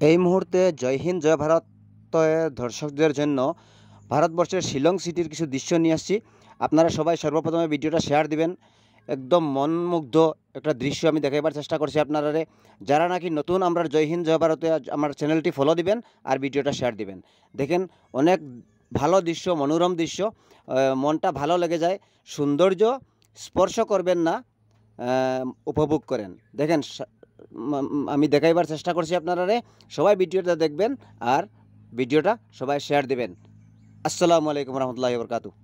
এই মুহূর্তে জয় হিন্দ জয় ভারত দর্শকদের জন্য ভারতবর্ষের শিলং সিটির কিছু দৃশ্য নিয়ে আসছি। আপনারা সবাই সর্বপ্রথমে ভিডিওটা শেয়ার দিবেন। একদম মনমুগ্ধ একটা দৃশ্য আমি দেখাবার চেষ্টা করছি আপনারা। যারা নাকি নতুন আমরা জয় হিন্দ জয় ভারতে আমার চ্যানেলটি ফলো দিবেন আর ভিডিওটা শেয়ার দিবেন। দেখেন অনেক ভালো দৃশ্য, মনোরম দৃশ্য, মনটা ভালো লেগে যায়। সৌন্দর্য স্পর্শ করবেন না, উপভোগ করেন। দেখেন আমি দেখাইবার চেষ্টা করছি আপনারা। সবাই ভিডিওটা দেখবেন আর ভিডিওটা সবাই শেয়ার দিবেন। আসসালামু আলাইকুম রহমতুল্লাহি ওয়া বারাকাতুহু।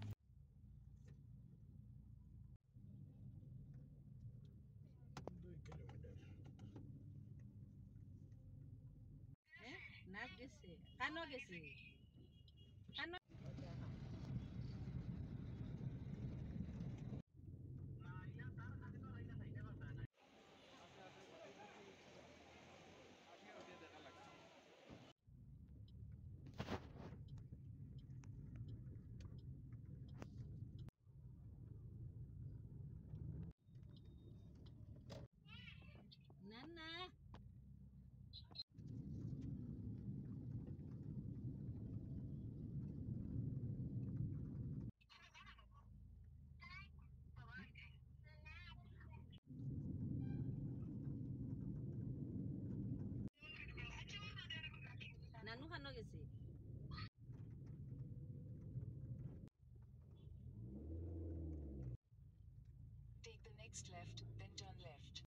Take the next left, then turn left.